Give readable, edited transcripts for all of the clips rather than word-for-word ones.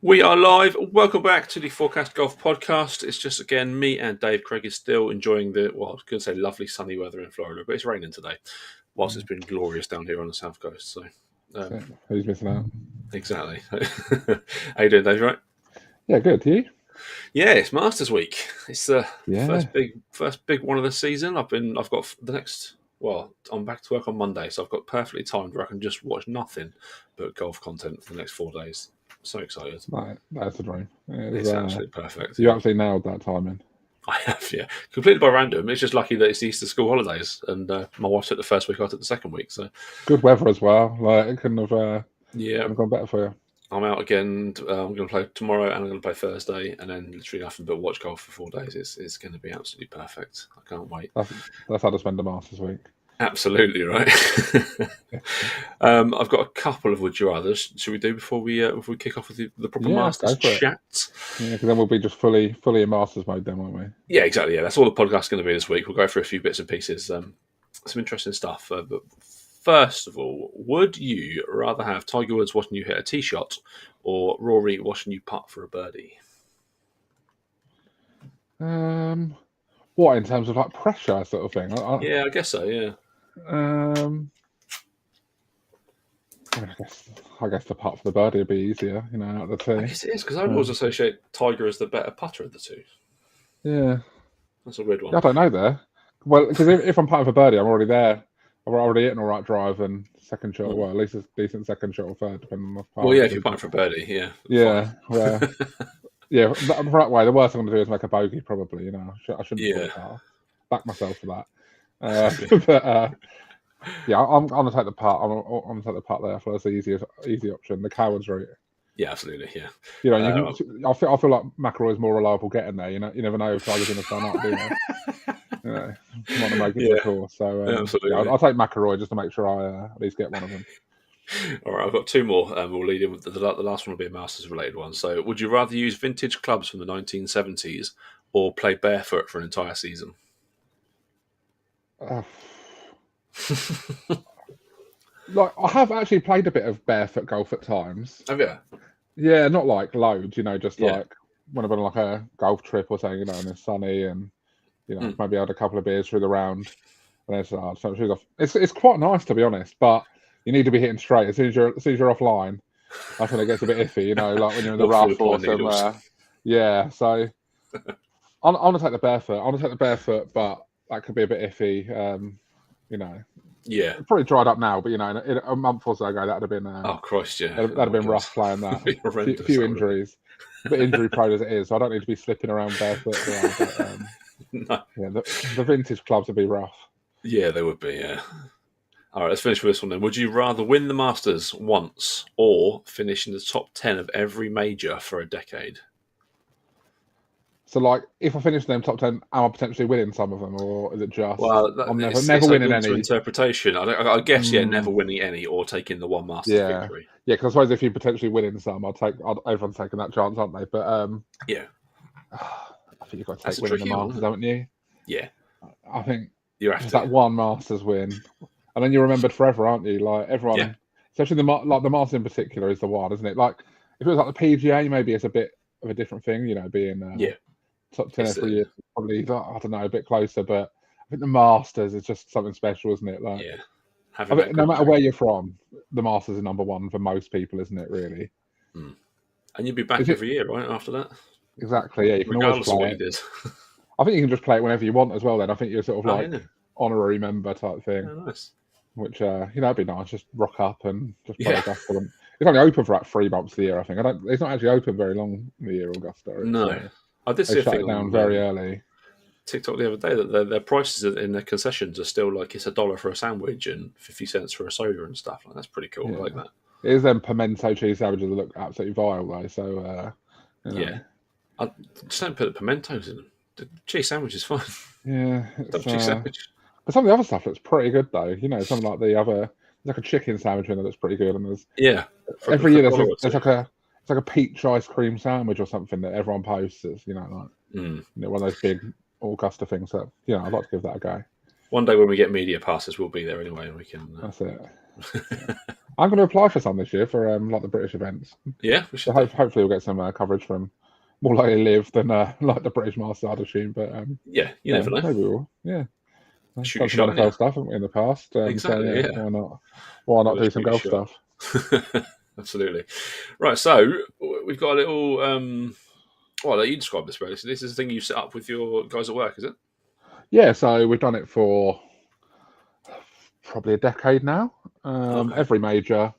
We are live. Welcome back to the Forecast Golf Podcast. It's just, again, me and Dave. Craig is still enjoying I was going to say lovely sunny weather in Florida, but it's raining today, whilst it's been glorious down here on the south coast. So, who's missing out? Exactly. How you doing, Dave? Right? Yeah, good. You? Yeah, it's Masters Week. It's the first big one of the season. I've got the next. Well, I'm back to work on Monday, so I've got perfectly timed where I can just watch nothing but golf content for the next 4 days. So excited. Right, that's a dream. It's absolutely perfect. You absolutely nailed that timing. I have, yeah. Completely by random. It's just lucky that it's the Easter school holidays, and my wife took the first week, I took the second week. So good weather as well. Like it couldn't have gone better for you. I'm out again. I'm going to play tomorrow, and I'm going to play Thursday, and then literally nothing but watch golf for 4 days. It's going to be absolutely perfect. I can't wait. That's how to spend the Masters Week. Absolutely right. I've got a couple of would you rathers. Should we do before we kick off with the proper Masters chat? Yeah, because then we'll be just fully in Masters mode, then, won't we? Yeah, exactly. Yeah, that's all the podcast's going to be this week. We'll go through a few bits and pieces, some interesting stuff. But first of all, would you rather have Tiger Woods watching you hit a tee shot, or Rory watching you putt for a birdie? What in terms of like pressure sort of thing? Yeah, I guess so. Yeah. I guess the putt for the birdie would be easier, out of the two. I guess it is, because I would always associate Tiger as the better putter of the two. Yeah. That's a weird one. Yeah, I don't know there. Well, because if I'm putting for birdie, I'm already there. I've already hit an all right drive and second shot. Well, at least a decent second shot or third, depending on the part. Well, yeah, if you're putting for birdie, yeah. Yeah, well, yeah, that way, the worst I'm going to do is make a bogey, probably, I shouldn't back myself for that. But yeah, I'm going to take the putt. I'm going to take the putt there. I feel that's the easy option. The Coward's route. Yeah, absolutely. Yeah. I feel like McIlroy is more reliable getting there. You never know if Tiger's going to turn up. Do you? Want to make it to the course. So absolutely. I'll take McIlroy just to make sure I at least get one of them. All right, I've got two more. We'll lead in with the last one will be a Masters related one. So, would you rather use vintage clubs from the 1970s or play barefoot for an entire season? Like I have actually played a bit of barefoot golf at times. Have you? Yeah, not like loads, just like when I've been on like a golf trip or something, and it's sunny and maybe had a couple of beers through the round and then so shoes off. It's quite nice, to be honest, but you need to be hitting straight. As soon as you're offline, that's when it gets a bit iffy, like when you're in the rough or somewhere. Yeah, so I'm gonna take the barefoot. But that could be a bit iffy. Yeah, it's probably dried up now, but in a month or so ago, that'd have been. Oh Christ, yeah, that'd have been rough playing that. A few injuries, a bit injury prone as it is, so I don't need to be slipping around barefoot. But, no. Yeah, the vintage clubs would be rough. Yeah, they would be. Yeah. All right, let's finish with this one then. Would you rather win the Masters once or finish in the top 10 of every major for a decade? So, like, if I finish them top 10, am I potentially winning some of them, or is it just I'm never winning any? Interpretation. I guess, never winning any or taking the one Masters victory. Yeah, because I suppose if you're potentially winning some, everyone's taking that chance, aren't they? But yeah, I think you've got to take winning the Masters, haven't you? Yeah, I think you have to. That one Masters win, and then you're remembered forever, aren't you? Like everyone, especially the Masters in particular, is the one, isn't it? Like if it was like the PGA, maybe it's a bit of a different thing, being top 10 every year, probably, I don't know, a bit closer, but I think the Masters is just something special, isn't it? Like, no matter where you're from, the Masters is number one for most people, isn't it, really? Mm. And you'd be back every year, right, after that? Exactly, yeah. You can always play it. I think you can just play it whenever you want as well, then. I think you're sort of like honorary member type thing. Oh, nice. Which, it'd be nice, just rock up and just play Augusta. It's only open for like 3 months a year, I think. It's not actually open very long in the year, Augusta. No. I did see a thing down very early. TikTok the other day that their prices in their concessions are still like it's $1 for a sandwich and 50 cents for a soda and stuff. Like that's pretty cool. I like that. It is them pimento cheese sandwiches that look absolutely vile though. So yeah, I just don't put the pimentos in them. The cheese sandwich is fine. Yeah, cheese sandwich. But some of the other stuff looks pretty good though. Something like the other, like a chicken sandwich in there that's pretty good. And there's every year there's like a peach ice cream sandwich or something that everyone posts. It's, one of those big Augusta things that, I'd like to give that a go. One day when we get media passes, we'll be there anyway, and we can. That's it. I'm going to apply for some this year for like the British events. Yeah, we should. So hopefully we'll get some coverage from more likely Live than like the British Masters, I'd assume. But you never know. Maybe we will. Yeah. Shoot done some NFL stuff, haven't we, in the past? Exactly. So, why not do some golf stuff? Absolutely. Right. So we've got a little. Well, you describe this, really. So this is the thing you set up with your guys at work, is it? Yeah. So we've done it for probably a decade now. Every major,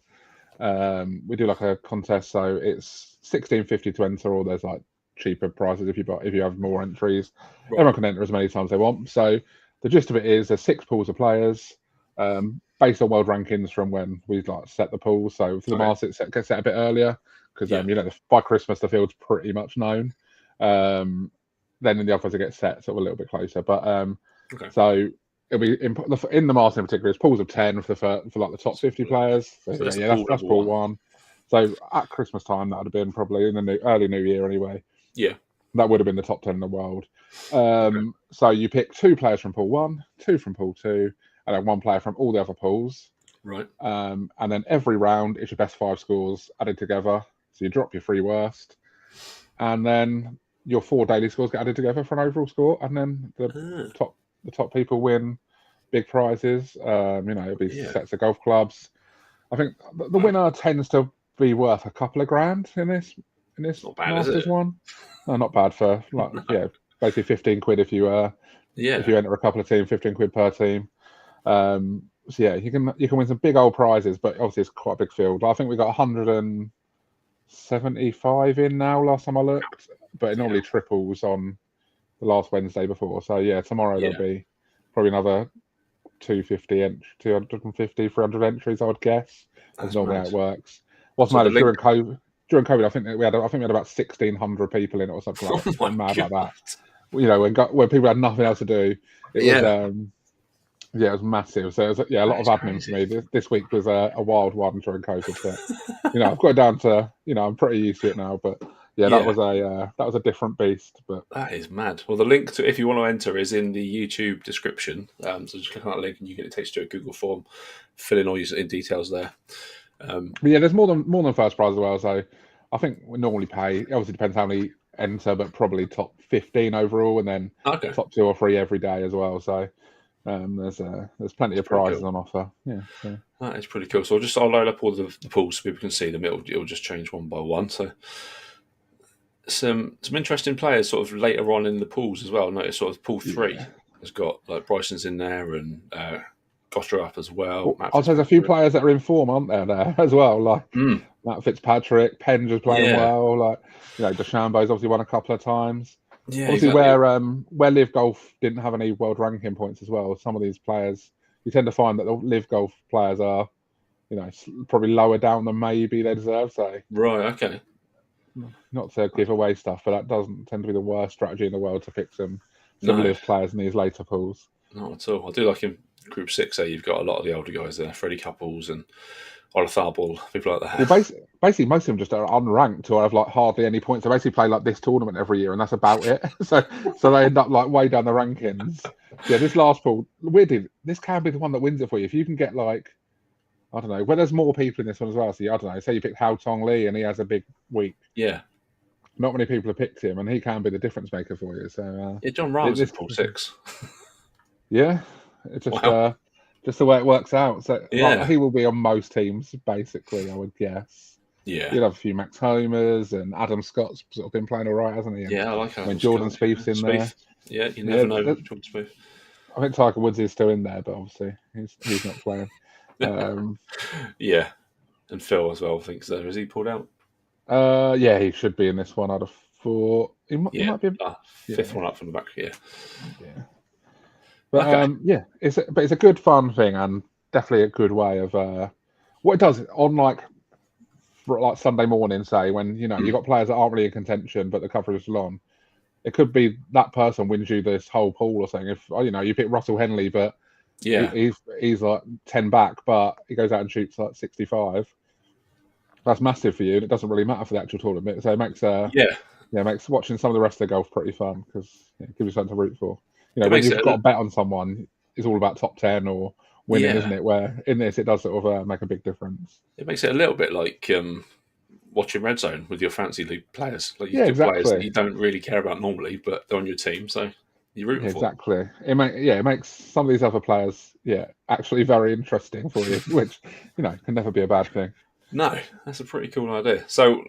we do like a contest. So it's $16.50 to enter, or there's like cheaper prices if you have more entries. Right. Everyone can enter as many times as they want. So the gist of it is there's 6 pools of players based on world rankings from when we like set the pool. So for the Masters, it gets set a bit earlier because by Christmas the field's pretty much known. Then in the others it gets set so a little bit closer. But so it'll be in the Masters in particular. It's pools of 10 for like the top 50 players. So that's pool 1. So at Christmas time that would have been probably in the early New Year anyway. Yeah. That would have been the top 10 in the world. So you pick 2 players from pool 1, 2 from pool 2, and then 1 player from all the other pools. Right. And then every round is your best 5 scores added together. So you drop your 3 worst, and then your 4 daily scores get added together for an overall score. And then the top people win big prizes. It'll be sets of golf clubs. I think the winner tends to be worth a couple of grand in this not bad, Masters one. No, not bad for basically 15 quid if you enter a couple of teams, 15 quid per team. You can win some big old prizes, but obviously it's quite a big field. I think we got 175 in now last time I looked, but it normally triples on the last Wednesday before. So tomorrow there'll be probably another 250, 300 entries, I would guess. That's normally how it works. What's mad is during COVID, I think we had about 1,600 people in it or something like that. Mad like that. When people had nothing else to do, it was massive. So it was, a lot of admin for me. This week was a wild one during COVID. But I've got it down to I'm pretty used to it now. But that was a different beast. But that is mad. Well, the link to if you want to enter is in the YouTube description. So just click on that link and it takes you to a Google form. Fill in all your details there. There's more than first prize as well. So I think we normally pay. It obviously depends how many enter, but probably top 15 overall, and then top 2 or 3 every day as well. So there's plenty of prizes on offer. Yeah, so. That is pretty cool. So I'll load up all the pools so people can see them. It'll just change one by one. So some interesting players sort of later on in the pools as well. Notice sort of pool 3 has got like Bryson's in there and Costa up as well. I'll say there's a few players that are in form, aren't there as well? Like Matt Fitzpatrick, Penge is playing well. Like DeChambeau's obviously won a couple of times. Yeah, obviously exactly. Where Live Golf didn't have any world ranking points as well. Some of these players, you tend to find that the Live Golf players are, probably lower down than maybe they deserve. So okay. Not to give away stuff, but that doesn't tend to be the worst strategy in the world to pick some Live players in these later pools. Not at all. I do like in Group 6 there. You've got a lot of the older guys there, Freddie Couples and Olafable, people like that. Well, basically, most of them just are unranked or have like hardly any points. They basically play like this tournament every year, and that's about it. so they end up like way down the rankings. This last pool, weirdly, this can be the one that wins it for you if you can get like, I don't know, where there's more people in this one as well. So I don't know, say you pick Hao Tong Lee and he has a big week. Yeah. Not many people have picked him, and he can be the difference maker for you. So John Rahm's in pool 6. Yeah, it's just the way it works out. So he will be on most teams, basically, I would guess. Yeah. You'll have a few Max Homers, and Adam Scott's sort of been playing all right, hasn't he? And I like Adam Jordan Spieth's in there. Yeah, you never know Jordan Spieth. I think Tiger Woods is still in there, but obviously he's not playing. Yeah, and Phil as well thinks there. Is he pulled out? He should be in this one. I'd have thought he might be fifth one up from the back here. Yeah. But it's a good fun thing and definitely a good way of what it does on like Sunday morning, say when you've got players that aren't really in contention but the coverage is on. It could be that person wins you this whole pool or something. If you pick Russell Henley, but he's like 10 back, but he goes out and shoots like 65. That's massive for you, and it doesn't really matter for the actual tournament. So it makes makes watching some of the rest of the golf pretty fun because it gives you something to root for. When you've got a bet on someone, is all about top 10 or winning, isn't it? Where in this, it does sort of make a big difference. It makes it a little bit like watching Red Zone with your fantasy league players. Like you've got exactly. players that you don't really care about normally, but they're on your team, so you're rooting for them. Exactly. It makes some of these other players, actually very interesting for you, which, can never be a bad thing. No, that's a pretty cool idea. So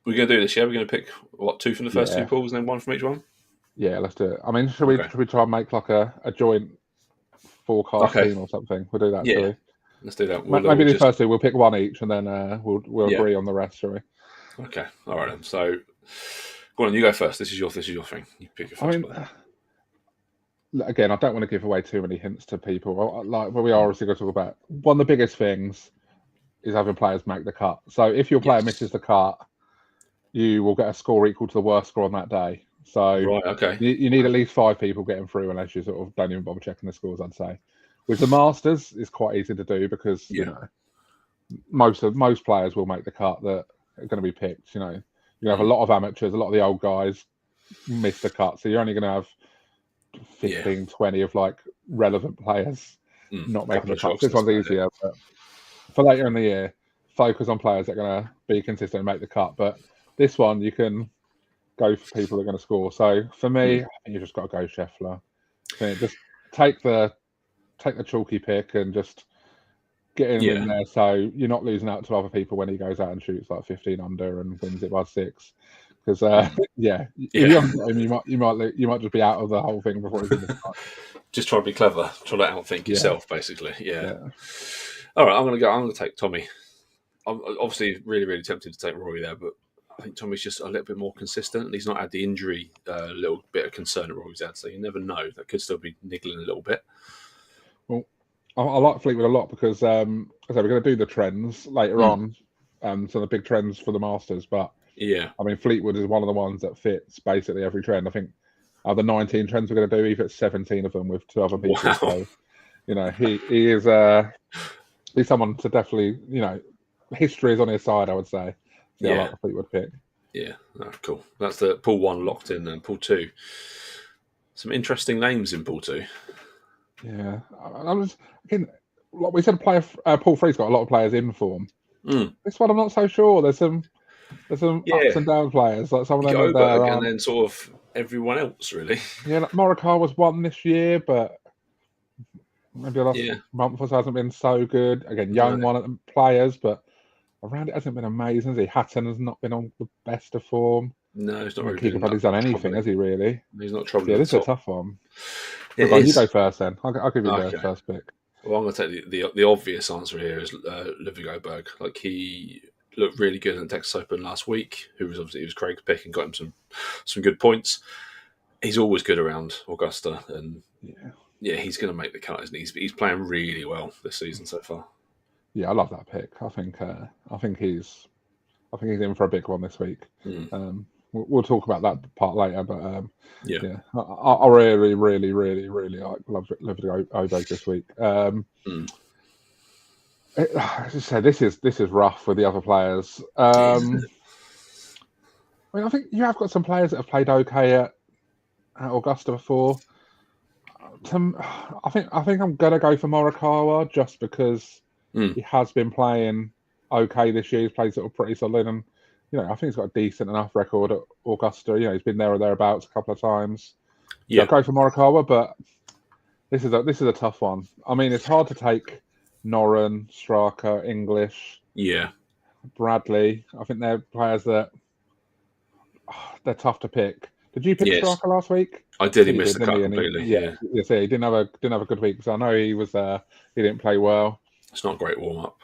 we're going to do this, yeah? We're going to pick, 2 from the first 2 pools and then 1 from each one? Yeah, let's do it. I mean, should we try and make like a joint forecast team or something? We'll do that, shall we? Let's do that. Maybe the first 2, we'll pick one each, and then we'll agree on the rest, shall we? Okay, all right then. So, go on, you go first. This is your thing. You pick your first player. Again, I don't want to give away too many hints to people. But we are obviously going to talk about one of the biggest things is having players make the cut. So if your player misses the cut, you will get a score equal to the worst score on that day. So you need at least 5 people getting through, unless you sort of don't even bother checking the scores, I'd say. With the Masters, it's quite easy to do because most players will make the cut that are going to be picked. You have a lot of amateurs, a lot of the old guys miss the cut, so you're only going to have 15, 20 of like relevant players not making the cut. This one's easier, but for later in the year, focus on players that are going to be consistent and make the cut. But this one, you can go for people that are going to score. So for me, I think you just got to go Scheffler. Just take the chalky pick and just get him in there, so you're not losing out to other people when he goes out and shoots like 15 under and wins it by 6. Because if you haven't got him, you might just be out of the whole thing before he's in the start. Just try to be clever, try to outthink yourself, basically. Yeah. All right, I'm going to take Tommy. I'm obviously really, really tempted to take Rory there, but I think Tommy's just a little bit more consistent, and he's not had the injury little bit of concern that Rory's had, so you never know. That could still be niggling a little bit. Well, I like Fleetwood a lot because we're going to do the trends later on, so the big trends for the Masters. But I mean, Fleetwood is one of the ones that fits basically every trend. I think of the 19 trends we're going to do, he fits 17 of them with 2 other people. Wow. So he is he's someone to definitely history is on his side, I would say. I like the Fleetwood pick. Yeah, cool. That's the pool 1 locked in, and pool 2. Some interesting names in pool 2. Yeah, like we said, pool 3's got a lot of players in form. This one, I'm not so sure. There's some ups and down players, like some of them there, and then sort of everyone else, really. Yeah, like Morikawa's won this year, but maybe the last month or so hasn't been so good. Again, young one at the players, but around it hasn't been amazing, has he? Hatton has not been on the best of form. No, he's not really Keeper done anything, has he, really? He's not troubling. Yeah, this is a tough one. You go first then. I'll give you the first pick. Well, I'm going to take the obvious answer here is Ludwig Åberg. Like, he looked really good in the Texas Open last week. He was Craig's pick and got him some good points. He's always good around Augusta, and he's going to make the cut, isn't he? He's playing really well this season so far. Yeah, I love that pick. I think he's in for a big one this week. We'll talk about that part later, but I really, really, really, really like Ludwig Åberg this week. As I say, this is rough with the other players. I mean, I think you have got some players that have played okay at Augusta before. I think I'm gonna go for Morikawa just because he has been playing okay this year. He's played sort of pretty solid, and I think he's got a decent enough record at Augusta. He's been there or thereabouts a couple of times. So I'll go for Morikawa, but this is a tough one. I mean, it's hard to take Noren, Straka, English, Bradley. I think they're players that they're tough to pick. Did you pick Straka last week? I did. He missed the cut completely. He didn't have a good week because I know he was there. He didn't play well. It's not a great warm up.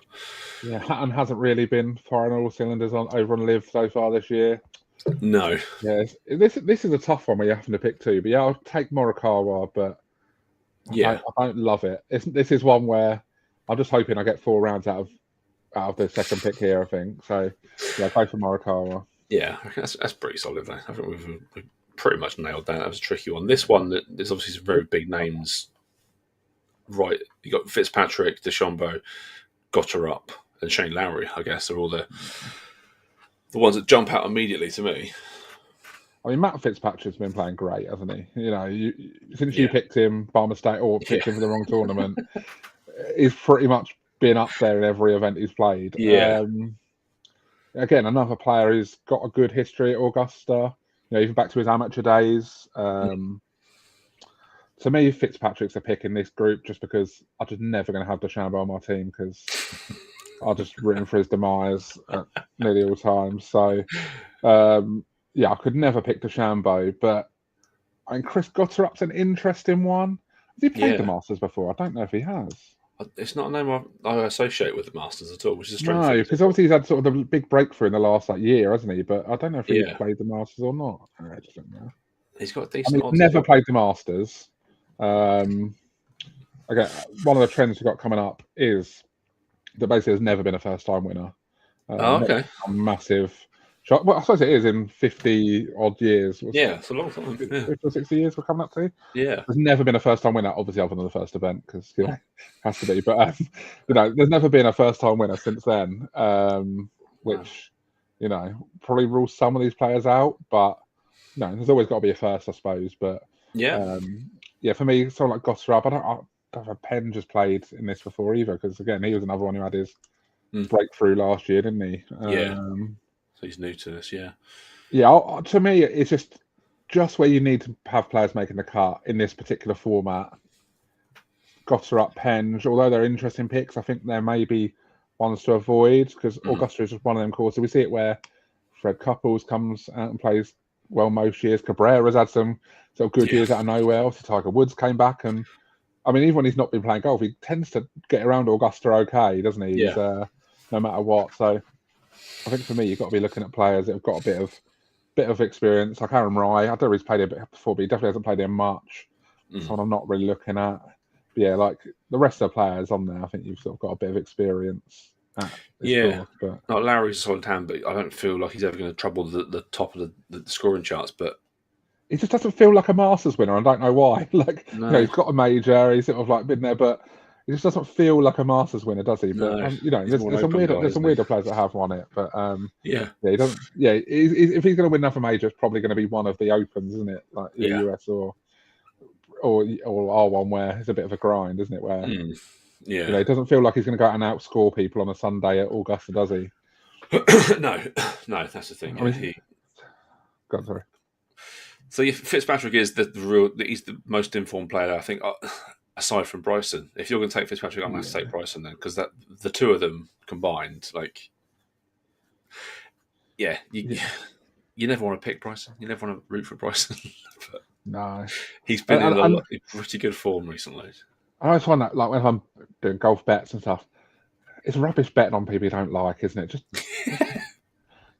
Yeah, Hatton hasn't really been firing all cylinders over on Live so far this year. No. Yeah, this is a tough one where you're having to pick 2. But I'll take Morikawa, but I don't love it. This is one where I'm just hoping I get 4 rounds out of the second pick here, I think. So, go for Morikawa. Yeah, that's pretty solid, though. I think we've pretty much nailed that. That was a tricky one. This one, there's obviously some very big names. Right, you got Fitzpatrick, DeChambeau, Gotterup, and Shane Lowry, I guess, are all the ones that jump out immediately to me. I mean, Matt Fitzpatrick's been playing great, hasn't he? You know, since you picked him by mistake or picked him for the wrong tournament, he's pretty much been up there in every event he's played. Yeah. Again, another player who's got a good history at Augusta. You know, even back to his amateur days. To me, Fitzpatrick's a pick in this group just because I'm just never going to have DeChambeau on my team because I'll just rooting for his demise at nearly all times. So, I could never pick DeChambeau, but I mean, Chris Gotterup's an interesting one. Has he played the Masters before? I don't know if he has. It's not a name I associate with the Masters at all, which is a strange thing. No, because obviously he's had sort of the big breakthrough in the last year, hasn't he? But I don't know if he's played the Masters or not. I just don't know. He's got decent. He's never played the Masters. Again, one of the trends we've got coming up is that basically there's never been a first-time winner. Okay. A massive shot. Well, I suppose it is in 50 odd years. It's a long time. 50 or 60 years we're coming up to. Yeah. There's never been a first-time winner, obviously, other than the first event, because it has to be. But there's never been a first-time winner since then, which probably rules some of these players out. But there's always got to be a first, I suppose. But for me, someone like Gotterup, I don't have Penn just played in this before either, because again, he was another one who had his breakthrough last year, didn't he? So he's new to this, to me, it's just where you need to have players making the cut in this particular format. Gotterup, Penge, although they're interesting picks, I think there may be ones to avoid because Augusta is just one of them courses. We see it where Fred Couples comes out and plays well most years. Cabrera's had some sort of good years out of nowhere. Also, Tiger Woods came back, and I mean, even when he's not been playing golf, he tends to get around Augusta okay, doesn't he? He's, no matter what. So I think for me, you've got to be looking at players that have got a bit of experience. Like Aaron Rai, I don't know if he's played it before, but he definitely hasn't played it much. Someone I'm not really looking at. But like the rest of the players on there, I think you've sort of got a bit of experience. Course, but... No, Larry's a solid hand, but I don't feel like he's ever going to trouble the top of the scoring charts. But he just doesn't feel like a Masters winner. I don't know why. He's got a major. He's sort of like been there, but he just doesn't feel like a Masters winner, does he? But there's some weirder players that have won it. But he doesn't. If he's going to win another major, it's probably going to be one of the Opens, isn't it? Like the US or R1, where it's a bit of a grind, isn't it? Where he doesn't feel like he's going to go out and outscore people on a Sunday at Augusta, does he? No, that's the thing. God, sorry. So Fitzpatrick is he's the most informed player, I think, aside from Bryson. If you're going to take Fitzpatrick, I'm going to take Bryson then, because the two of them combined, you never want to pick Bryson. You never want to root for Bryson. But no, he's been in pretty good form recently. I always find that, like, when I'm doing golf bets and stuff, it's rubbish betting on people you don't like, isn't it? Just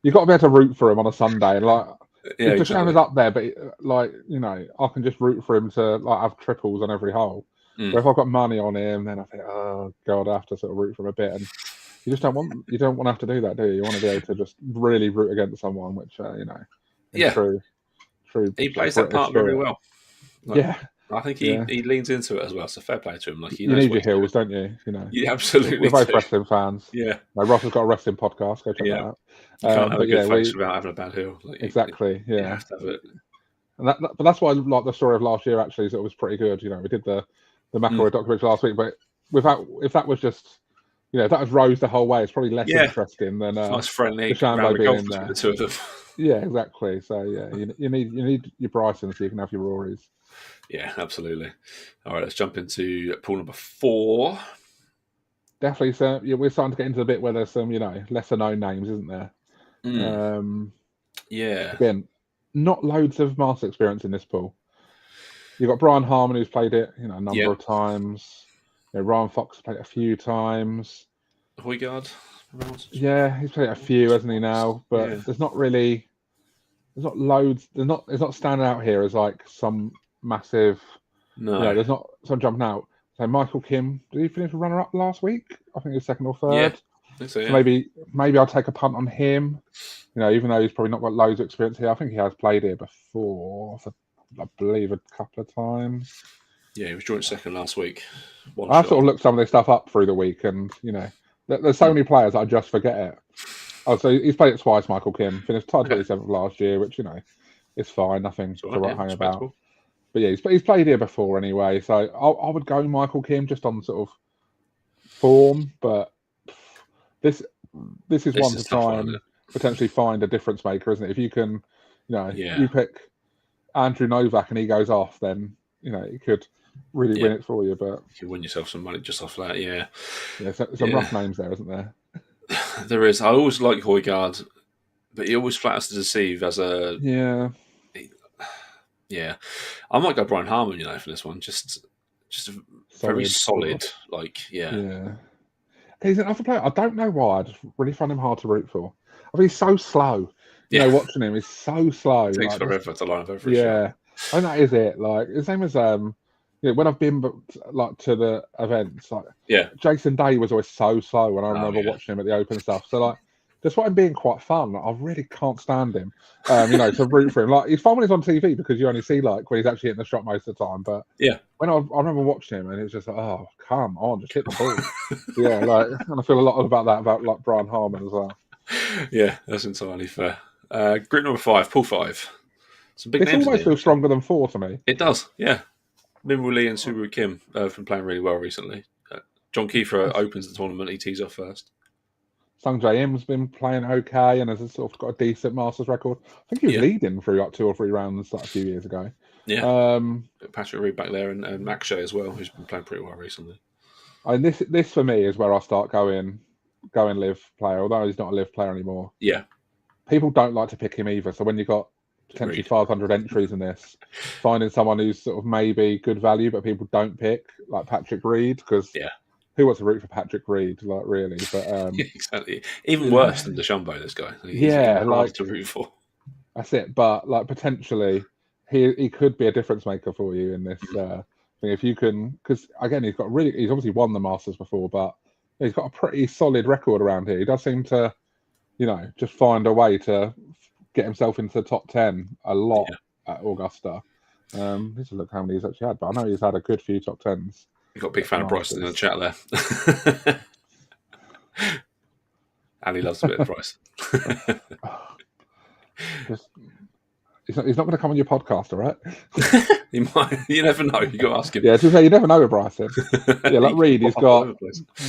you've got to be able to root for him on a Sunday, and if DeChambeau's up there, but I can just root for him to have triples on every hole. But if I've got money on him, then I think, oh god, I have to sort of root for him a bit, and you just don't want to have to do that, do you? You want to be able to just really root against someone, which true. He plays that part very well. I think he Yeah. leans into it as well. So fair play to him. Like you need your heels, don't you? You know. You absolutely. We're both wrestling fans. Yeah. Ross has got a wrestling podcast. Go check that out. You can't have a good face without having a bad heel. Like, exactly. You have to have it. And but that's why I like the story of last year. Actually, so it was pretty good. You know, we did the McElroy documentary last week, but if that was just, if that was Rose the whole way, it's probably less interesting than nice friendly DeChambeau being in there. The two of them. Yeah, exactly. So you need your Bryson so you can have your Rorys. Yeah, absolutely. All right, let's jump into pool number 4. Definitely. So we're starting to get into the bit where there's some lesser known names, isn't there? Again, not loads of master experience in this pool. You've got Brian Harmon, who's played it a number of times. Ryan Fox has played it a few times. Højgaard. Yeah, he's played it a few, hasn't he, now? But there's not loads. It's not standing out here as like some massive. No, there's not some jumping out. So Michael Kim, did he finish a runner-up last week? I think he was second or third. Yeah, I think so, yeah. So maybe I'll take a punt on him. Even though he's probably not got loads of experience here, I think he has played here before. I believe a couple of times. Yeah, he was joint second last week. I sort of looked some of this stuff up through the week, and there's so many players that I just forget it. Oh, so he's played it twice. Michael Kim finished tied 27th last year, which it's fine, nothing to hang about. But yeah, he's played here before anyway, so I would go Michael Kim just on sort of form, but this is one to try and potentially find a difference maker, isn't it? If you can, you pick Andrew Novak and he goes off, then it could really win it for you. But you can win yourself some money just off that. Yeah, some rough names there, isn't there? There is. I always like Højgaard, but he always flatters to deceive as a Yeah, I might go Brian Harman, for this one. Just a very solid, He's another player. I don't know why. I just really find him hard to root for. I mean, he's so slow. Watching him, he's so slow. It takes forever to line up every shot. Yeah, and that is it. Like the same as when I've been to the events, Jason Day was always so slow when I remember watching him at the Open stuff. So despite him being quite fun, I really can't stand him. To root for him. Like he's fun when he's on TV because you only see when he's actually hitting the shot most of the time. But when I remember watching him and it's just like, oh come on, just hit the ball. And I feel a lot about that about Brian Harman as well. Yeah, that's entirely fair. Group number 5, pool 5. Some big names. It almost feels stronger than 4 to me. It does, yeah. Minwoo Lee and Soo Kim have been playing really well recently. John Kiefer opens the tournament. He tees off first. Sung Jae Im's been playing okay and has sort of got a decent Masters record. I think he was leading through 2 or 3 rounds a few years ago. Yeah. Patrick Reed back there and Max Shea as well, who's been playing pretty well recently. And this for me is where I start going live player, although he's not a live player anymore. Yeah. People don't like to pick him either. So when you've got potentially 500 entries in this, finding someone who's sort of maybe good value, but people don't pick, like Patrick Reed, because who wants to root for Patrick Reed, really? But exactly. Even worse than DeChambeau, this guy. He's hard to root for. That's it. But potentially, he could be a difference maker for you in this thing. If you can, because again, he's obviously won the Masters before, but he's got a pretty solid record around here. He does seem to, just find a way to get himself into the top 10 a lot at Augusta. Let's look how many he's actually had, but I know he's had a good few top 10s. You've got a big fan of Bryson in the chat there. And he loves a bit of Bryson. He's not going to come on your podcast, all right? He might. You never know. You got to ask him. Yeah, to say you never know with Bryson. Like Reed, he's got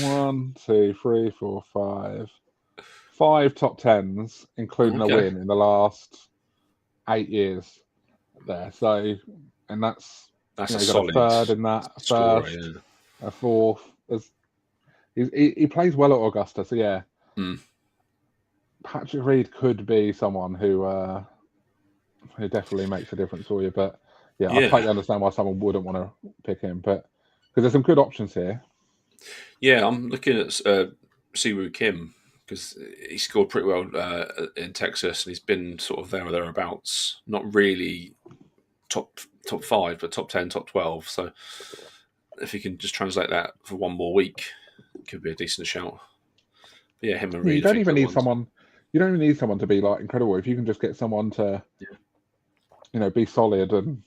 1, 2, 3, 4, 5 top 10s, including a win in the last 8 years. There, so and that's a solid third in that first, a fourth. He plays well at Augusta, so Patrick Reed could be someone who definitely makes a difference for you. But I totally understand why someone wouldn't want to pick him, but because there's some good options here. Yeah, I'm looking at Soo Kim because he scored pretty well in Texas, and he's been sort of there or thereabouts. Not really top 5, but top 10, top 12. So if you can just translate that for one more week, it could be a decent shout. But him and Reed. You don't even need someone. You don't even need someone to be incredible. If you can just get someone to, be solid and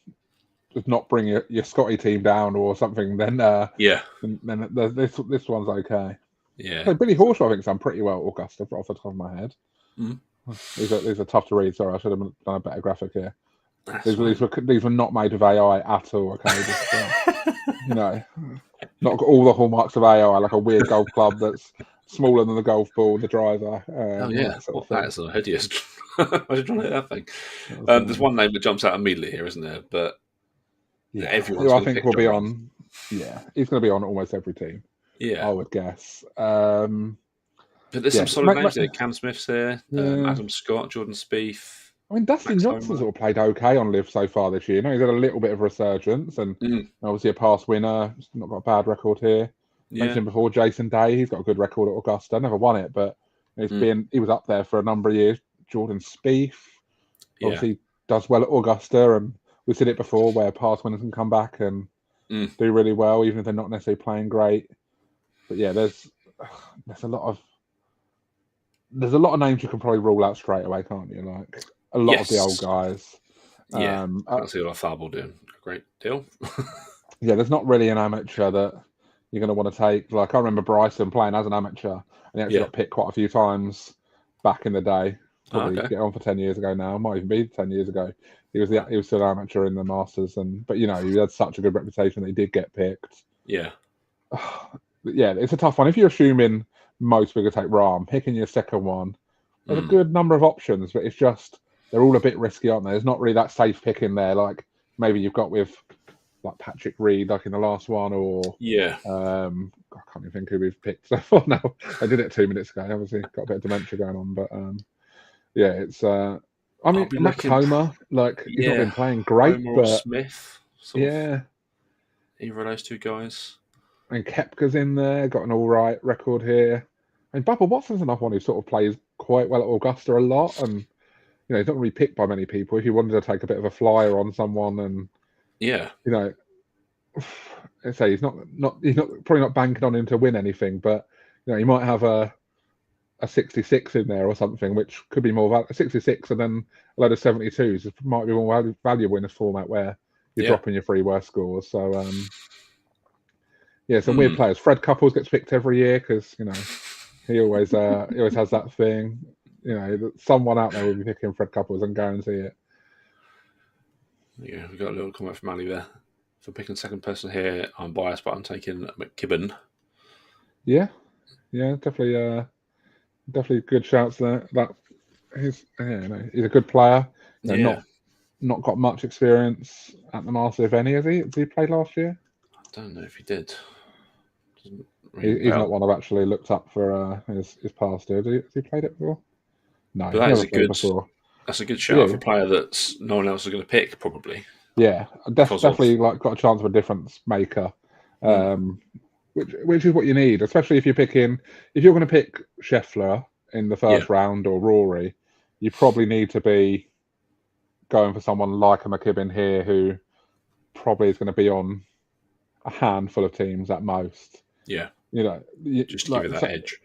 just not bring your Scotty team down or something, then then this one's okay. Yeah. So Billy Horschel, I think, has done pretty well at Augusta off the top of my head. These are tough to read. Sorry, I should have done a better graphic here. These were not made of AI at all. Okay, just, not all the hallmarks of AI, like a weird golf club that's smaller than the golf ball, the driver. That is hideous. I was trying to hit that thing. There's one name that jumps out immediately here, isn't there? But everyone's I think will be on. Yeah, he's going to be on almost every team. Yeah, I would guess. But there's some solid names there. Cam Smith's there. Adam Scott, Jordan Spieth. I mean, Dustin Johnson sort of played okay on Live so far this year. He's had a little bit of resurgence, and obviously a past winner. He's not got a bad record here. Mentioned before, Jason Day. He's got a good record at Augusta. Never won it, but he was up there for a number of years. Jordan Spieth obviously does well at Augusta, and we've seen it before where past winners can come back and do really well, even if they're not necessarily playing great. But there's a lot of names you can probably rule out straight away, can't you? Like a lot of the old guys. Yeah, I see what Tharball doing a great deal. There's not really an amateur that you're going to want to take. Like I remember Bryson playing as an amateur, and he actually got picked quite a few times back in the day. probably get on for 10 years ago now. Might even be 10 years ago. He was still amateur in the Masters, but he had such a good reputation that he did get picked. Yeah. Yeah, it's a tough one. If you're assuming most people take Rahm, picking your second one, there's a good number of options, but it's just they're all a bit risky, aren't they? There's not really that safe pick in there, like maybe you've got with like Patrick Reed, like in the last one, or I can't even think who we've picked so far now. I did it 2 minutes ago. Obviously, got a bit of dementia going on, but yeah, it's. I mean, Max Homer, like he's not been playing great, Homer but or Smith, either of those two guys. And Koepka's in there, got an all right record here. And Bubba Watson's another one who sort of plays quite well at Augusta a lot, and he's not really picked by many people. If you wanted to take a bit of a flyer on someone, and I'd say he's not probably not banking on him to win anything, but he might have a 66 in there or something, which could be more a 66 and then a load of 72s. It might be more valuable in this format where you're dropping your three worst scores. So some weird players. Fred Couples gets picked every year because he always has that thing. That someone out there will be picking Fred Couples and guarantee it. Yeah, we got a little comment from Ali there. For picking second person here, I'm biased, but I'm taking McKibben. Yeah, definitely good shouts there. That he's a good player. Not got much experience at the Masters, if any. Has he? Did he play last year? I don't know if he did. He's not one I've actually looked up for his past year. Has he played it before? No, but that's a good shout for a player that no one else is going to pick, probably. Yeah, definitely got a chance of a difference maker, which is what you need, especially if you're going to pick Scheffler in the first round or Rory, you probably need to be going for someone like a McKibben here who probably is going to be on a handful of teams at most. Yeah. Just to give it that edge.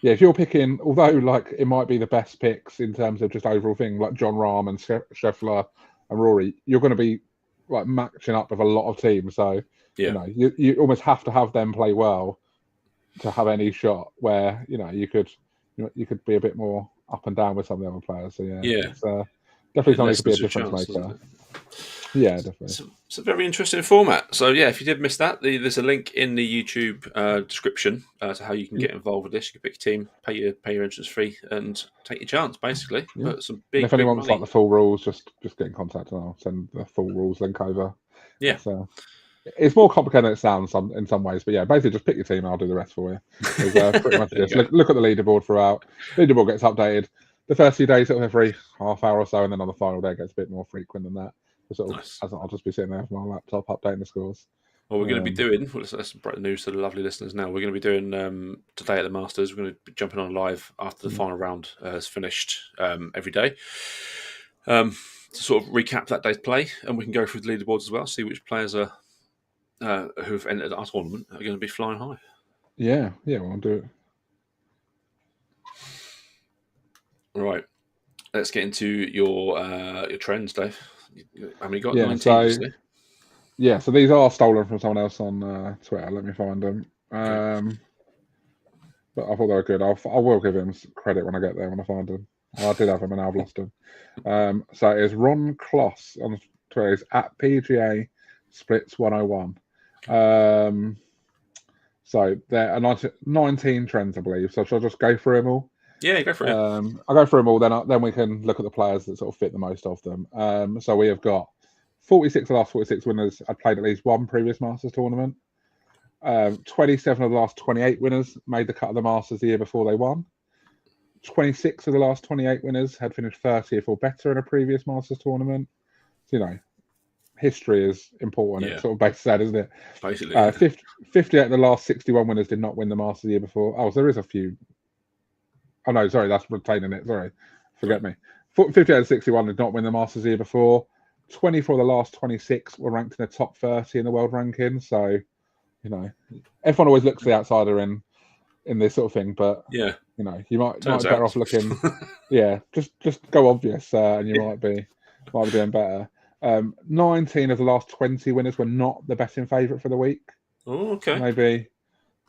Yeah, if you're picking, although it might be the best picks in terms of just overall thing, like John Rahm and Scheffler and Rory, you're going to be matching up with a lot of teams. So you almost have to have them play well to have any shot. Where you could be a bit more up and down with some of the other players. So it's definitely something to be a difference maker. Yeah, definitely. It's a very interesting format. So if you did miss that, there's a link in the YouTube description to how you can get involved with this. You can pick your team, pay your entrance fee, and take your chance, basically. Yeah. But some big. And if anyone wants the full rules, just get in contact and I'll send the full rules link over. Yeah. So it's more complicated than it sounds in some ways, but basically just pick your team and I'll do the rest for you. Pretty much just look at the leaderboard throughout. Leaderboard gets updated. The first few days it'll every half hour or so, and then on the final day it gets a bit more frequent than that. Nice. I'll just be sitting there with my laptop updating the scores. Well, we're going to be doing, let's break the news to the lovely listeners now. We're going to be doing, today at the Masters, we're going to be jumping on live after the final round has finished every day to sort of recap that day's play, and we can go through the leaderboards as well, see which players are who've entered our tournament are going to be flying high. Yeah, we'll do it. All right, let's get into your trends, Dave. How many got? 19, so these are stolen from someone else on Twitter. Let me find them. But I thought they were good. I will give him credit when I get there, when I find them. I did have them and now I've lost them. So it's Ron Kloss on Twitter. It's at PGA Splits 101. So there are 19 trends, I believe. So shall I just go through them all? Yeah, go for it. I'll go through them all, then we can look at the players that sort of fit the most of them. So we have got 46 of the last 46 winners had played at least one previous Masters tournament. 27 of the last 28 winners made the cut of the Masters the year before they won. 26 of the last 28 winners had finished 30th or better in a previous Masters tournament. So, history is important. It's sort of based on that, isn't it? Basically. 58 of the last 61 winners did not win the Masters the year before. Oh, so there is a few. Oh, no, sorry, that's retaining it. Sorry, forget me. 58 of 61 did not win the Masters the year before. 24 of the last 26 were ranked in the top 30 in the world ranking. So, everyone always looks the outsider in this sort of thing. But, you might be better off looking. Just go obvious and you might be doing better. 19 of the last 20 winners were not the betting favourite for the week. Oh, okay. Maybe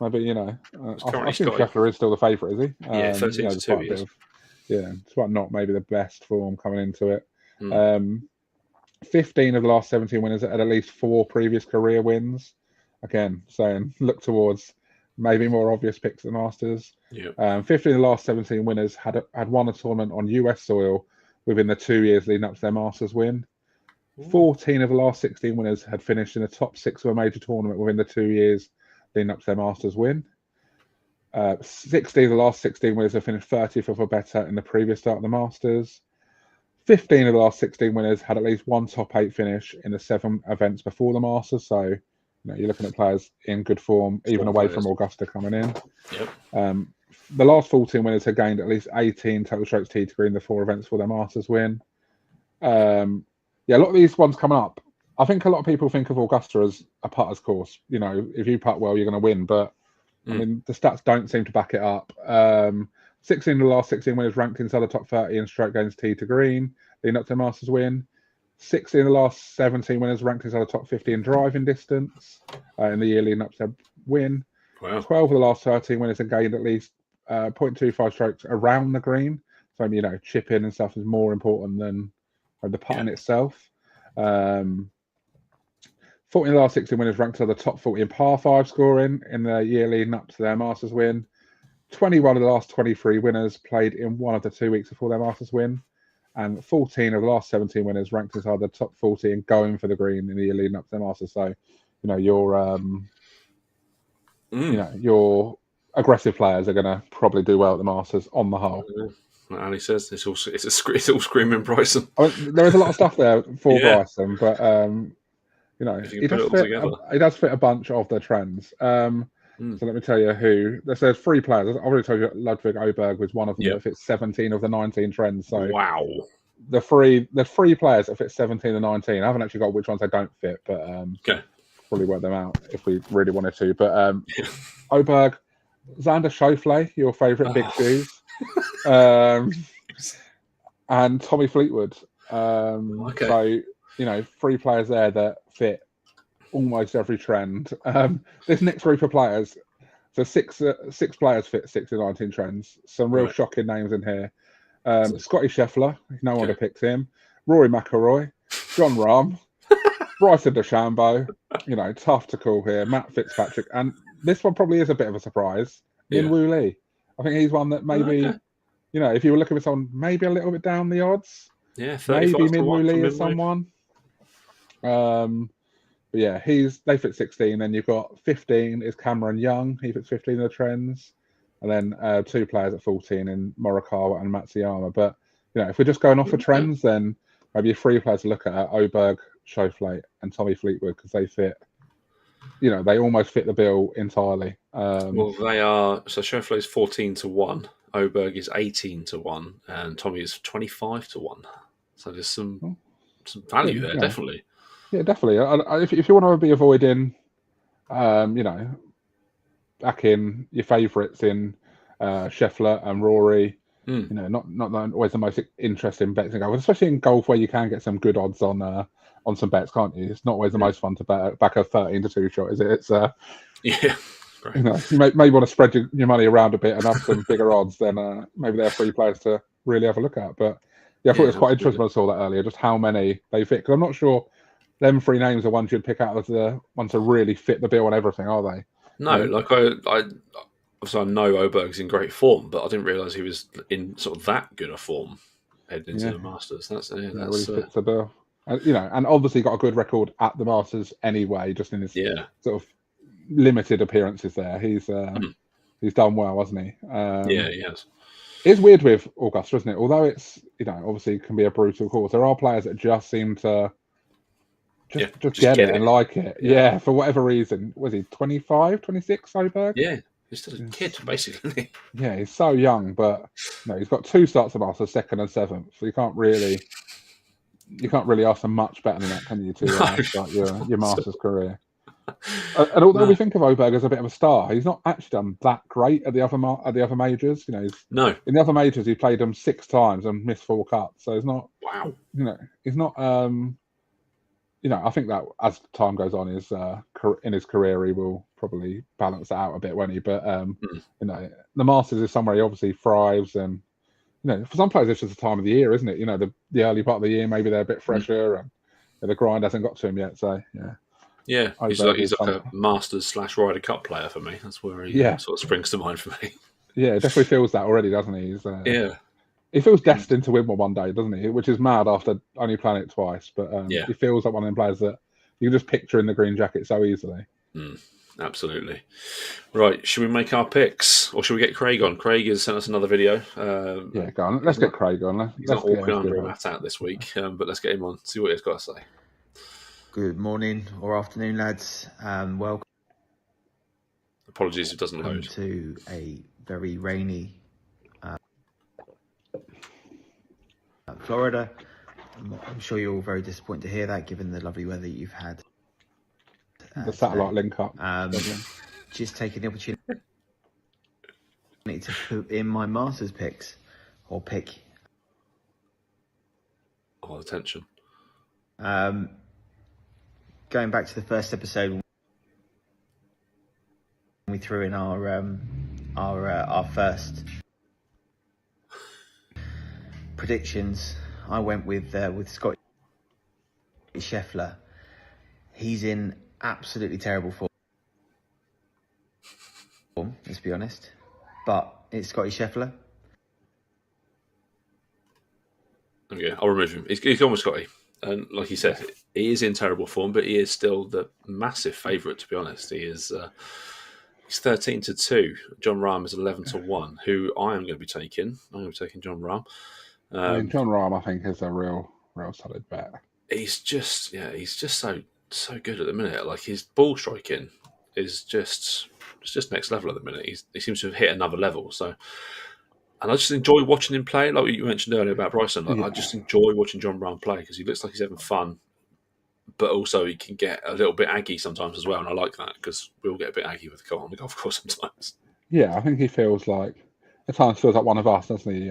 I think Scheffler is still the favourite, is he? 13 to 2 he is. despite not maybe the best form coming into it. 15 of the last 17 winners had at least 4 previous career wins. Again, saying look towards maybe more obvious picks at the Masters. 15 of the last 17 winners had won a tournament on US soil within the 2 years leading up to their Masters win. 14 of the last 16 winners had finished in the top 6 of a major tournament within the 2 years leading up to their Masters win. 16 of the last 16 winners have finished 30th or better in the previous start of the Masters. 15 of the last 16 winners had at least one top 8 finish in the 7 events before the Masters. So, you're looking at players in good form, even away from Augusta coming in. The last 14 winners had gained at least 18 total strokes tee to green the 4 events for their Masters win. A lot of these ones coming up. I think a lot of people think of Augusta as a putter's course. If you putt well, you're going to win. But I mean, the stats don't seem to back it up. 16 of the last 16 winners ranked inside the top 30 in stroke gains tee to green, leading up to the Masters win. 16 of the last 17 winners ranked inside the top 50 in driving distance in the year leading up to their win. 12 of the last 13 winners have gained at least 0.25 strokes around the green. So, chipping and stuff is more important than the putting itself. 14 of the last 16 winners ranked to the top 40 in par 5 scoring in the year leading up to their Masters win. 21 of the last 23 winners played in one of the 2 weeks before their Masters win. And 14 of the last 17 winners ranked inside the top 40 and going for the green in the year leading up to their Masters. So, your aggressive players are going to probably do well at the Masters on the whole. Like Ali says, it's all screaming Bryson. There is a lot of stuff there for Bryson, but he does fit a bunch of the trends. So let me tell you who. There's 3 players. I've already told you Ludwig Åberg was one of them that fits 17 of the 19 trends. So wow, the 3 players that fit 17 and 19. I haven't actually got which ones they don't fit, but probably work them out if we really wanted to. But Åberg, Xander Schauffele, your favourite big shoes, and Tommy Fleetwood. So 3 players there that fit almost every trend. This next group of players, so 6 players fit 6 of 19 trends. Some real shocking names in here. Scotty Scheffler, no one picked him. Rory McIlroy, John Rahm, Bryson DeChambeau. Tough to call here. Matt Fitzpatrick, and this one probably is a bit of a surprise. In Woo Lee, I think he's one that maybe, if you were looking for someone maybe a little bit down the odds, maybe Min Woo Lee is someone. But they fit 16. Then you've got 15 is Cameron Young. He fits 15 of the trends. And then 2 players at 14 in Morikawa and Matsuyama. But, if we're just going off the trends, then maybe 3 players to look at Åberg, Schauffele and Tommy Fleetwood, because they fit, they almost fit the bill entirely. Well, they are. So Schauffele is 14-1. Åberg is 18-1. And Tommy is 25-1. So there's some value there, definitely. Yeah, definitely. If you want to be avoiding, back in your favourites in Scheffler and Rory, not always the most interesting bets in golf, especially in golf where you can get some good odds on some bets, can't you? It's not always the most fun to back a 13-2 shot, is it? It's you may want to spread your money around a bit and have some bigger odds. Then maybe there are 3 players to really have a look at. But I thought it was quite interesting when I saw that earlier, just how many they fit. Because I'm not sure. Them 3 names are ones you'd pick out as the ones to really fit the bill and everything, are they? No, I obviously I know Åberg's in great form, but I didn't realise he was in sort of that good a form heading into the Masters. That's really fits the bill. And obviously got a good record at the Masters anyway, just in his sort of limited appearances there. He's done well, hasn't he? He has. It's weird with Augusta, isn't it? Although it's obviously can be a brutal course, there are players that just seem to just get it and like it. Yeah, for whatever reason. Was he 25, 26, Åberg? Yeah, he's still a kid, basically. Yeah, he's so young, but he's got 2 starts at Masters, 2nd and 7th. So you can't really ask for much better than that, can you, to start your Masters career? And although we think of Åberg as a bit of a star, he's not actually done that great at the other majors. In the other majors, he played them 6 times and missed 4 cuts. So it's not. Wow. He's not. I think that as time goes on, in his career, he will probably balance that out a bit, won't he? But the Masters is somewhere he obviously thrives, and for some players it's just the time of the year, isn't it? The early part of the year, maybe they're a bit fresher and the grind hasn't got to him yet. So yeah, he's like a Masters / Ryder Cup player for me. That's where he sort of springs to mind for me. Yeah, it definitely feels that already, doesn't he? He feels destined to win one day, doesn't he? Which is mad after only playing it twice. But he feels like one of them players that you can just picture in the green jacket so easily. Absolutely. Right, should we make our picks, or should we get Craig on? Craig has sent us another video. Go on. Let's get Craig on. He's not walking under a mat out this week, but let's get him on, see what he's got to say. Good morning or afternoon, lads. Welcome. Apologies if it doesn't load. To a very rainy Florida. I'm sure you're all very disappointed to hear that, given the lovely weather you've had. The satellite link up. Just taking the opportunity to put in my Masters picks or pick. Oh, attention. Going back to the first episode, we threw in our first predictions. I went with Scotty Scheffler. He's in absolutely terrible form, let's be honest. But it's Scotty Scheffler. Okay, I'll remove him. He's gone with Scotty. And like you said, he is in terrible form, but he is still the massive favourite, to be honest. He is... he's 13-2. John Rahm is 11-1, who I am going to be taking. I'm going to be taking John Rahm. John Rahm, I think, is a real solid bet. He's just so good at the minute. Like, his ball striking is just next level at the minute. He seems to have hit another level. So, and I just enjoy watching him play. Like you mentioned earlier about Bryson, I just enjoy watching John Rahm play because he looks like he's having fun, but also he can get a little bit aggy sometimes as well. And I like that because we all get a bit aggy with on the golf course sometimes. Yeah, I think he feels like at times feels like one of us, doesn't he?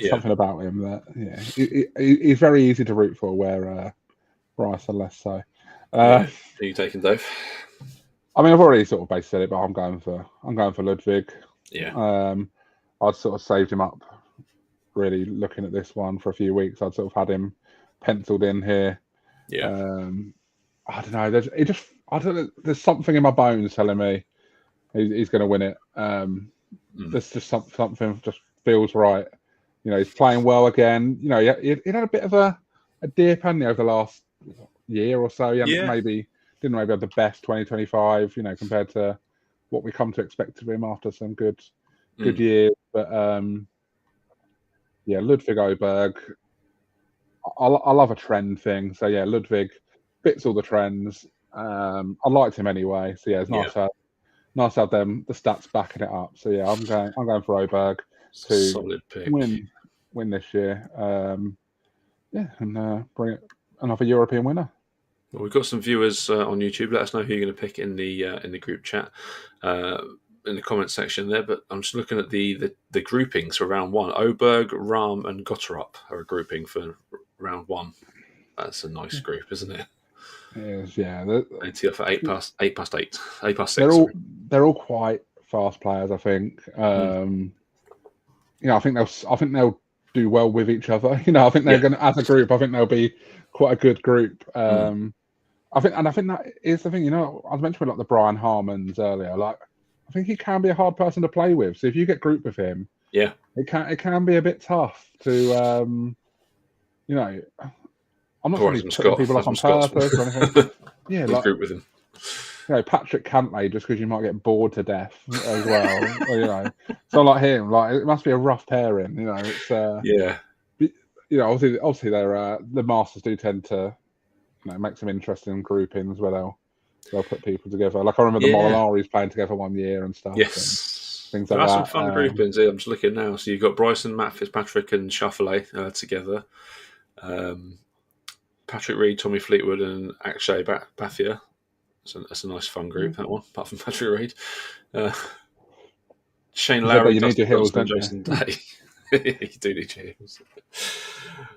Something about him that he's very easy to root for. Where Bryson less so. Who are you taking, Dave? I mean, I've already sort of basically said it, but I'm going for Ludwig. Yeah. I'd sort of saved him up, really looking at this one for a few weeks. I'd sort of had him penciled in here. Yeah. I don't know. There's something in my bones telling me he's going to win it. There's just something just feels right. He's playing well again. He had a bit of a dip, hadn't he, over the last year or so. Didn't maybe have the best 2025, compared to what we come to expect of him after some good years. But Ludwig Oberg, I love a trend thing. So Ludwig fits all the trends. I liked him anyway. So it's nice to have them the stats backing it up. So I'm going for Oberg to solid pick. win this year. And bring it another European winner. Well, we've got some viewers on YouTube. Let us know who you're going to pick in the group chat, in the comment section there. But I'm just looking at the groupings for round one. Oberg, Rahm, and Gotterup are a grouping for round one. That's a nice group, isn't it? It is, yeah. They're for 8 past 6. They're all quite fast players, I think. I think they'll do well with each other. I think they're going to, as a group, I think they'll be quite a good group. I think that is the thing. I was mentioning like the Brian Harmons earlier. Like, I think he can be a hard person to play with. So if you get group with him, it can be a bit tough to, I'm not really putting people up on purpose or anything. Like group with him. Patrick Cantlay, just because you might get bored to death as well. So like him, it must be a rough pairing. It's obviously they're the Masters do tend to make some interesting groupings where they'll put people together. Like I remember the Molinaris playing together one year and stuff. Yes, and things like there that. are some fun groupings here. I'm just looking now. So you've got Bryson, Matt Fitzpatrick, and Schauffele together. Patrick Reed, Tommy Fleetwood, and Akshay Bhatia. So that's a nice fun group, that one, apart from Patrick Reed. Shane Lowry, Dustin Johnson, and Jason Day. You do need your heels.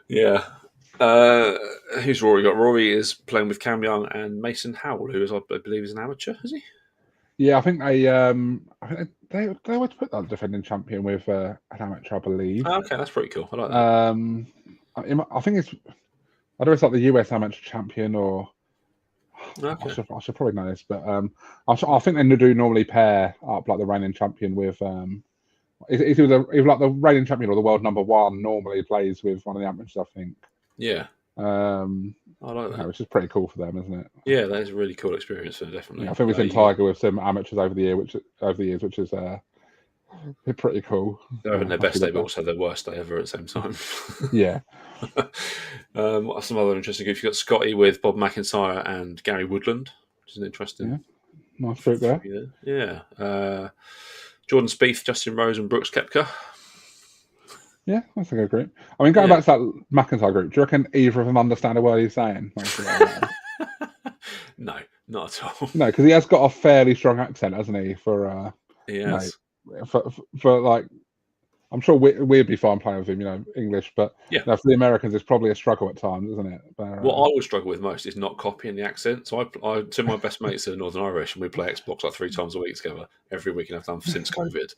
Yeah. Who's Rory got? Rory is playing with Cam Young and Mason Howell, who is, I believe, is an amateur, is he? Yeah, I think they always put that defending champion with an amateur, I believe. Oh, okay, that's pretty cool. I like that. I think it's, I don't know if it's like the US amateur champion or. Okay. I should probably know this, but I think they do normally pair up like the reigning champion with it's either like the reigning champion or the world number one normally plays with one of the amateurs, I think. Yeah. I like that. Which is pretty cool for them, isn't it? Yeah, that is a really cool experience for them, definitely. Yeah, I think we've seen Tiger with some amateurs over the years, which is pretty cool. They're having their best day, but also their worst day ever at the same time. Yeah. Some other interesting groups. You've got Scotty with Bob McIntyre and Gary Woodland, which is an interesting. Nice group there. Yeah. Jordan Spieth, Justin Rose, and Brooks Koepka. Yeah, that's a good group. I mean, going back to that McIntyre group, do you reckon either of them understand a word he's saying? No, not at all. No, because he has got a fairly strong accent, hasn't he? For for like, I'm sure we'd be fine playing with him, English, but for the Americans, it's probably a struggle at times, isn't it? But, what I would struggle with most is not copying the accent. So I two of my best mates are Northern Irish, and we play Xbox like 3 times a week together, every week, and I've done since COVID.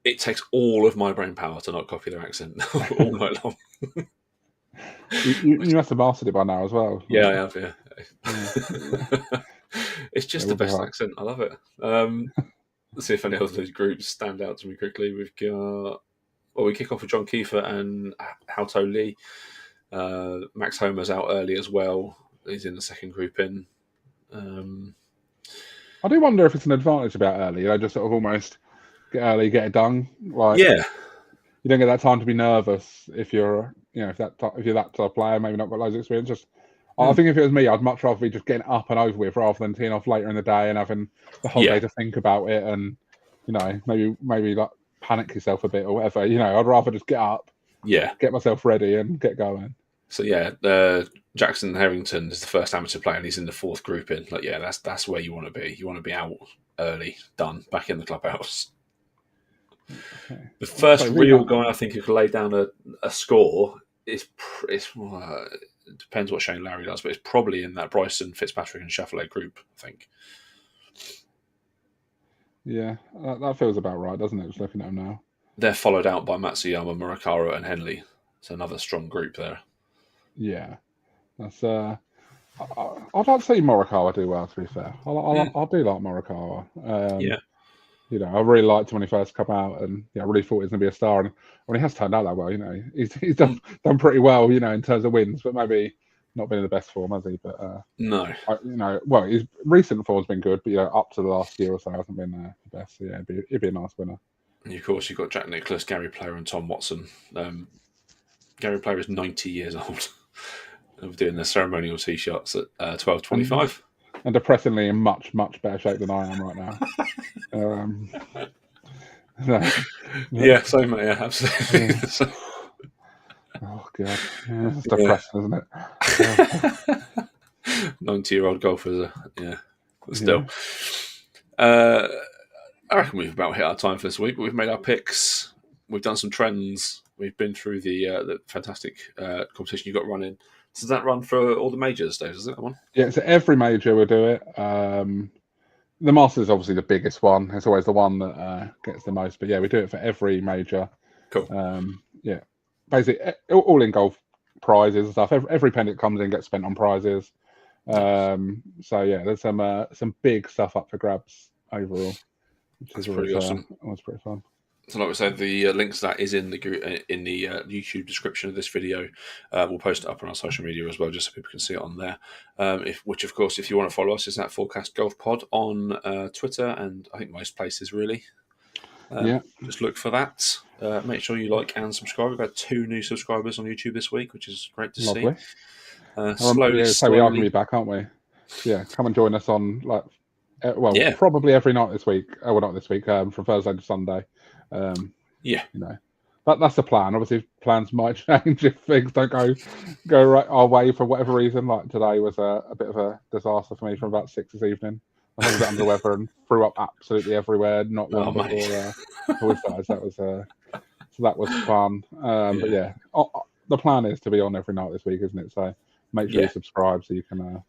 It takes all of my brain power to not copy their accent all night long. You must have mastered it by now as well. Yeah, I have. Yeah. It's just the best accent. I love it. Let's see if any of those groups stand out to me quickly. We've got. Well, we kick off with John Kiefer and Hao-To Lee. Max Homer's out early as well. He's in the second group in. I do wonder if it's an advantage about early. Just sort of almost get early, get it done. You don't get that time to be nervous if you're, if you're that type of player, maybe not got loads of experience. I think if it was me, I'd much rather be just getting up and over with rather than teeing off later in the day and having the whole day to think about it and, maybe like panic yourself a bit or whatever. I'd rather just get up, get myself ready and get going. So Jackson Harrington is the first amateur player and he's in the fourth group in. That's where you want to be. You want to be out early, done, back in the clubhouse. Okay. The first real guy I think who can lay down a score is it depends what Shane Lowry does, but it's probably in that Bryson, Fitzpatrick and Schauffele group, I think. Yeah, that feels about right, doesn't it? Just looking at them now. They're followed out by Matsuyama, Morikawa and Henley. It's another strong group there. Yeah. That's I'd like to see Morikawa do well, to be fair. I do like Morikawa. I really liked him when he first come out and I really thought he was going to be a star. And when he has turned out that well, he's done pretty well, in terms of wins, but maybe not been in the best form, has he? But no. His recent form's been good, but up to the last year or so hasn't been the best. So it'd be a nice winner. And of course, you've got Jack Nicklaus, Gary Player, and Tom Watson. Gary Player is 90 years old. Of doing their ceremonial tee shots at 12:25. And depressingly in much, much better shape than I am right now. Yeah, same, mate. Yeah, absolutely. Yeah. Oh god, it's depressing, isn't it? 90-year-old golfers, but still. I reckon we've about hit our time for this week. But we've made our picks. We've done some trends. We've been through the fantastic competition you've got running. Does that run for all the majors, Dave? Is it that one? Yeah, so every major will do it. The Masters is obviously the biggest one. It's always the one that gets the most. But yeah, we do it for every major. Cool. Basically, all in golf prizes and stuff. Every penny that comes in gets spent on prizes. There's some big stuff up for grabs overall, which is pretty awesome. It's pretty fun. So, like we said, the link to that is in the YouTube description of this video. We'll post it up on our social media as well, just so people can see it on there. Which, of course, if you want to follow us, is at Forecast Golf Pod on Twitter and I think most places really. Just look for that. Make sure you like and subscribe. We've had 2 new subscribers on YouTube this week, which is great to see. Slowly. We are going to be back, aren't we? Yeah, come and join us on probably every night this week. Not this week. From Thursday to Sunday. That's the plan. Obviously, plans might change if things don't go right our way for whatever reason. Like today was a bit of a disaster for me from about 6 this evening. I was a bit under the weather and threw up absolutely everywhere. Not long before we started. So that was fun. But yeah, the plan is to be on every night this week, isn't it? So make sure you subscribe so you can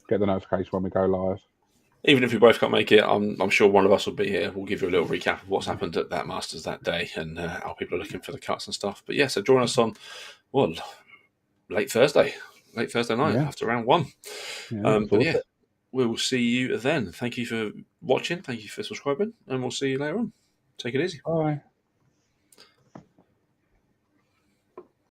get the notification when we go live. even if we both can't make it, I'm sure one of us will be here. We'll give you a little recap of what's happened at that Masters that day and how people are looking for the cuts and stuff. But yeah, so join us on late Thursday night after round one. But yeah, we will see you then. Thank you for watching. Thank you for subscribing, and we'll see you later on. Take it easy. Bye.